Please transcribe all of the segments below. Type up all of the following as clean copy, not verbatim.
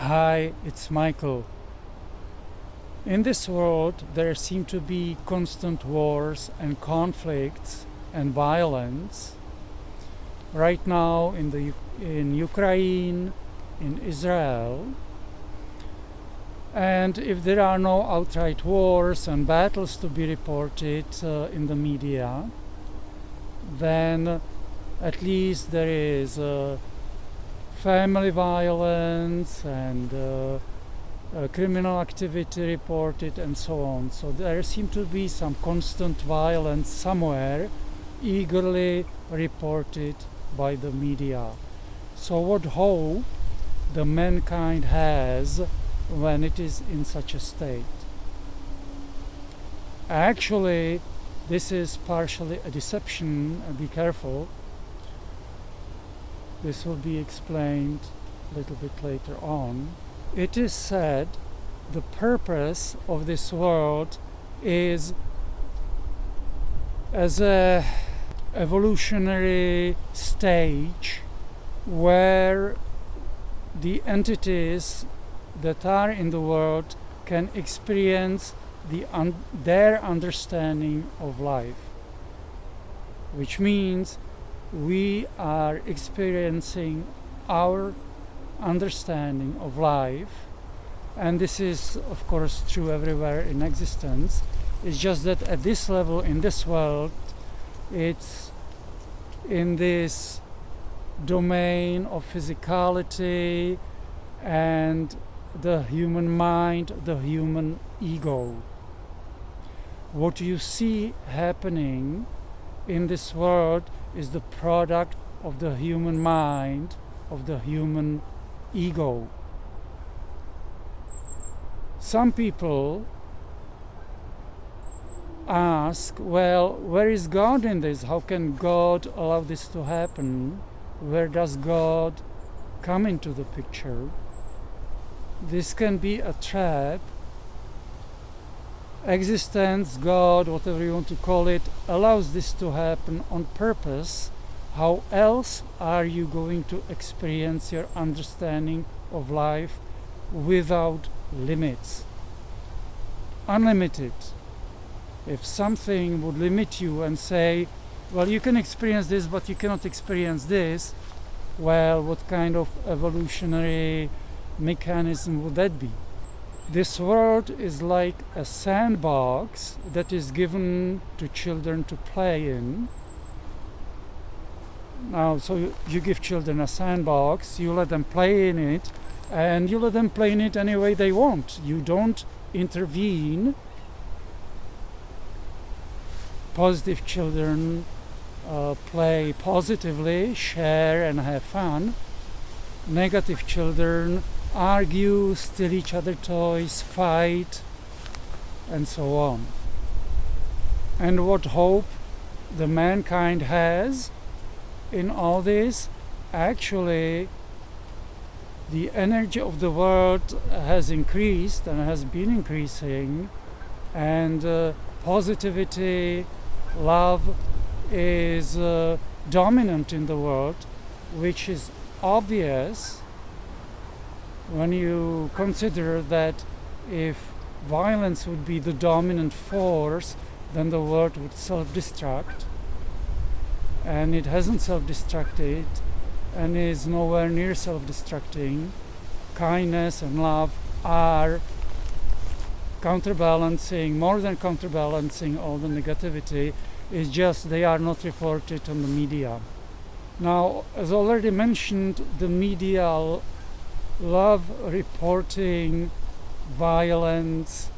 Hi, it's Michael. In this world, there seem to be constant wars and conflicts and violence. Right now, in Ukraine, in Israel, and if there are no outright wars and battles to be reported in the media, then at least there is family violence and criminal activity reported and so on. So there seems to be some constant violence somewhere, eagerly reported by the media. So what hope the mankind has when it is in such a state? Actually, this is partially a deception, be careful. This will be explained a little bit later on. It is said the purpose of this world is as a evolutionary stage where the entities that are in the world can experience their understanding of life, which means we are experiencing our understanding of life, and this is of course true everywhere in existence. It's just that at this level in this world, it's in this domain of physicality and the human mind, the human ego. What you see happening in this world is the product of the human mind, of the human ego. Some people ask, well, where is God in this? How can God allow this to happen? Where does God come into the picture? This can be a trap. Existence, God, whatever you want to call it, allows this to happen on purpose. How else are you going to experience your understanding of life without limits? Unlimited. If something would limit you and say, well, you can experience this, but you cannot experience this, well, what kind of evolutionary mechanism would that be? This world is like a sandbox that is given to children to play in. Now, so you give children a sandbox, you let them play in it, and you let them play in it any way they want. You don't intervene. Positive children play positively, share and have fun. Negative children argue, steal each other toys, fight, and so on. And what hope the mankind has in all this? Actually, the energy of the world has increased and has been increasing, and positivity, love is dominant in the world, which is obvious when you consider that if violence would be the dominant force, then the world would self-destruct, and it hasn't self-destructed and is nowhere near self-destructing. Kindness and love are counterbalancing, more than counterbalancing all the negativity. It's just they are not reported on the media. Now, as already mentioned, the media love reporting violence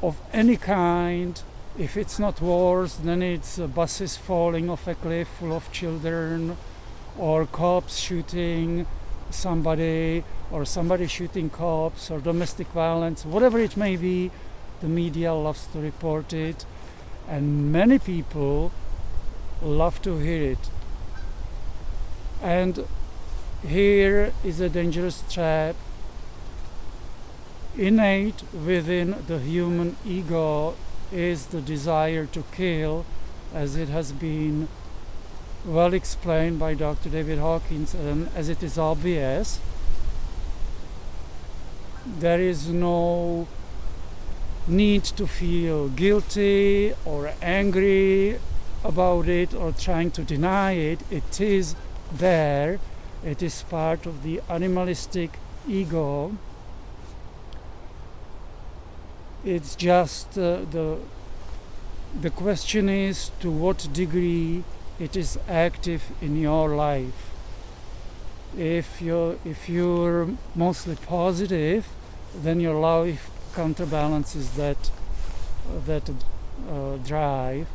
of any kind. If it's not wars, then it's buses falling off a cliff full of children, or cops shooting somebody, or somebody shooting cops, or domestic violence, whatever it may be. The media loves to report it, and many people love to hear it. And here is a dangerous trap. Innate within the human ego is the desire to kill, as it has been well explained by Dr. David Hawkins, and as it is obvious. There is no need to feel guilty or angry about it or trying to deny it. It is there. It is part of the animalistic ego. It's just the question is to what degree it is active in your life. If you're mostly positive, then your life counterbalances that drive.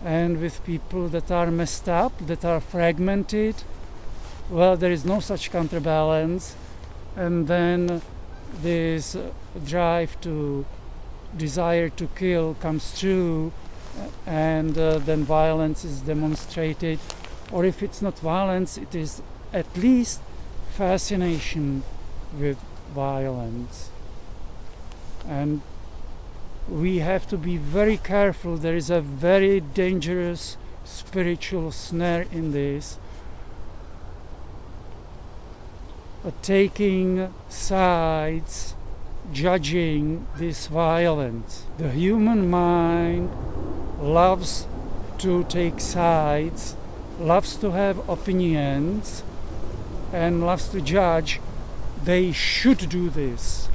And with people that are messed up, that are fragmented, well, there is no such counterbalance, and then this drive to desire to kill comes through, and then violence is demonstrated. Or if it's not violence, it is at least fascination with violence. And we have to be very careful. There is a very dangerous spiritual snare in this. Taking sides, judging this violence. The human mind loves to take sides, loves to have opinions, and loves to judge. They should do this.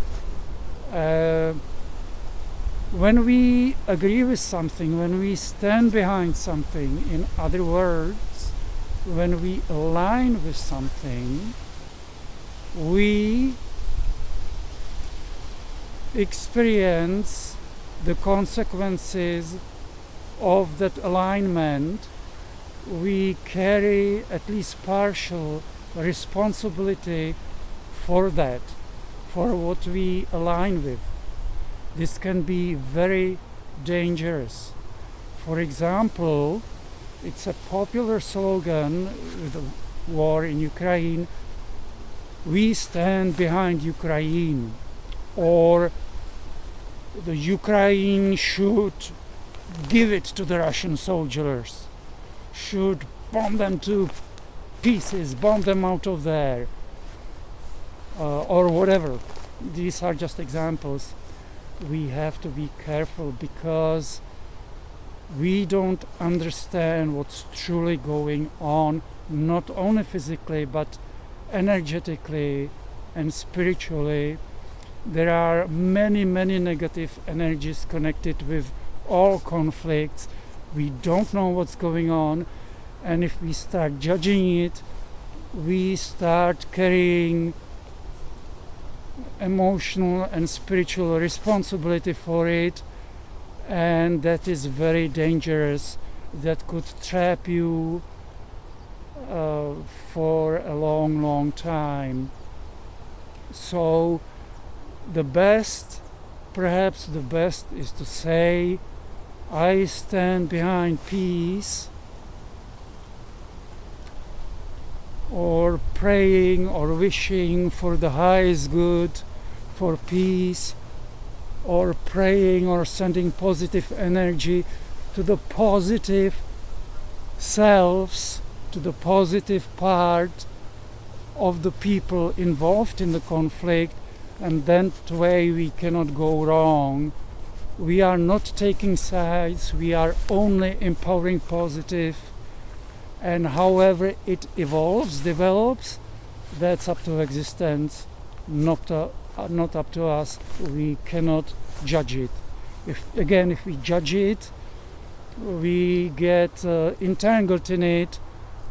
When we agree with something, when we stand behind something, in other words, when we align with something, we experience the consequences of that alignment. We carry at least partial responsibility for that, for what we align with. This can be very dangerous. For example, it's a popular slogan with the war in Ukraine: we stand behind Ukraine, or the Ukraine should give it to the Russian soldiers, should bomb them to pieces, bomb them out of there, or whatever. These are just examples. We have to be careful because we don't understand what's truly going on, not only physically but energetically and spiritually. There are many negative energies connected with all conflicts. We don't know what's going on, and if we start judging it, we start carrying emotional and spiritual responsibility for it, and that is very dangerous. That could trap you for a long time. So perhaps the best is to say, I stand behind peace, or praying or wishing for the highest good, for peace, or praying or sending positive energy to the positive selves, to the positive part of the people involved in the conflict, and that way we cannot go wrong. We are not taking sides, we are only empowering positive, and however it develops, that's up to existence, not up to us. We cannot judge it. If we judge it, we get entangled in it,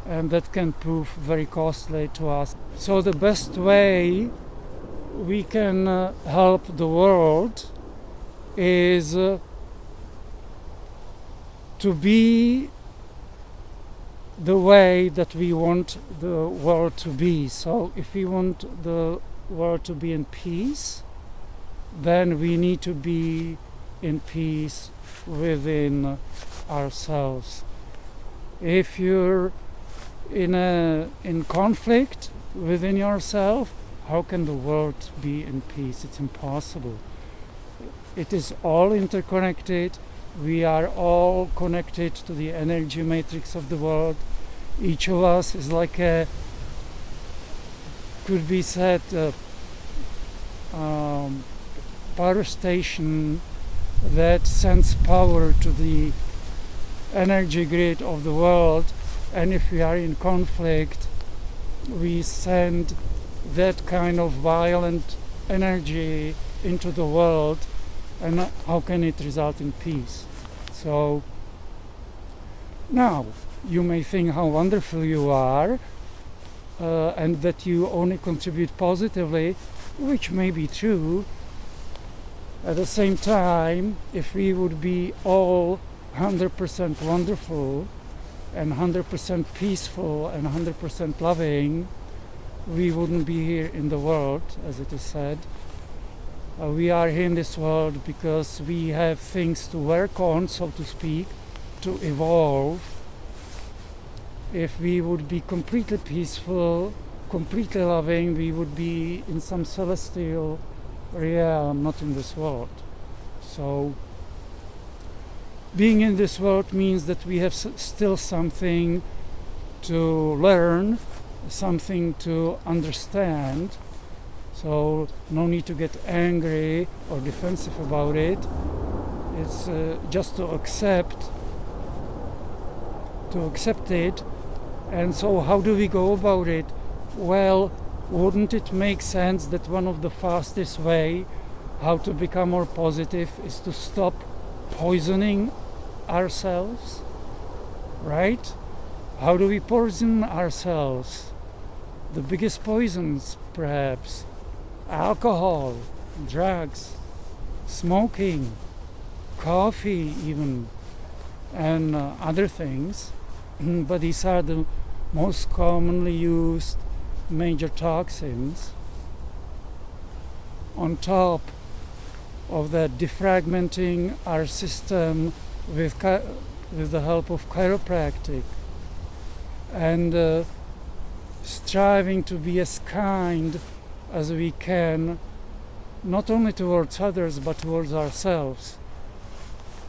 and that can prove very costly to us. So the best way we can help the world is to be the way that we want the world to be. So if we want the world to be in peace, then we need to be in peace within ourselves. If you're in conflict within yourself, how can the world be in peace? It's impossible. It is all interconnected. We are all connected to the energy matrix of the world. Each of us is like could be said, power station that sends power to the energy grid of the world, and if we are in conflict, we send that kind of violent energy into the world, and how can it result in peace? So now you may think how wonderful you are, and that you only contribute positively, which may be true. At the same time, if we would be all 100% wonderful and 100% peaceful and 100% loving, we wouldn't be here in the world, as it is said. We are here in this world because we have things to work on, so to speak, to evolve. If we would be completely peaceful, completely loving, we would be in some celestial realm, not in this world. So being in this world means that we have still something to learn, something to understand. So no need to get angry or defensive about it. It's just to accept it. And so how do we go about it? Well, wouldn't it make sense that one of the fastest way how to become more positive is to stop poisoning ourselves, right? How do we poison ourselves? The biggest poisons, perhaps, alcohol, drugs, smoking, coffee even, and other things. But these are the most commonly used major toxins. On top of that, defragmenting our system with the help of chiropractic, and striving to be as kind as we can, not only towards others but towards ourselves,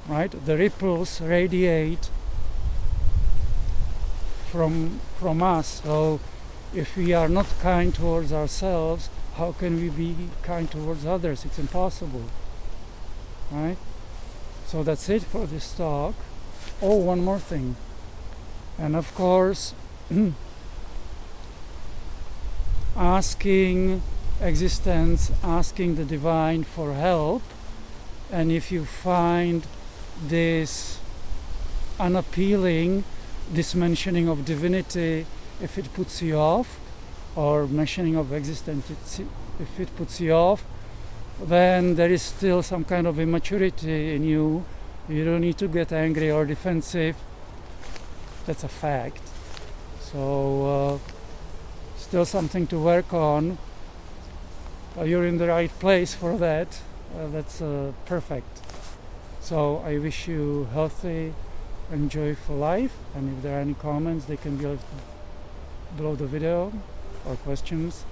right? The ripples radiate from us, so if we are not kind towards ourselves, how can we be kind towards others? It's impossible, right? So that's it for this talk. Oh, one more thing. And of course, asking existence, asking the divine for help. And if you find this unappealing, this mentioning of divinity, if it puts you off, or mentioning of existence, if it puts you off, then there is still some kind of immaturity in you. You don't need to get angry or defensive. That's a fact. So still something to work on. You're in the right place for that. That's perfect. So I wish you healthy and joyful life, and if there are any comments, they can be left below the video or questions.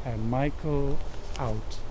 And Michael out.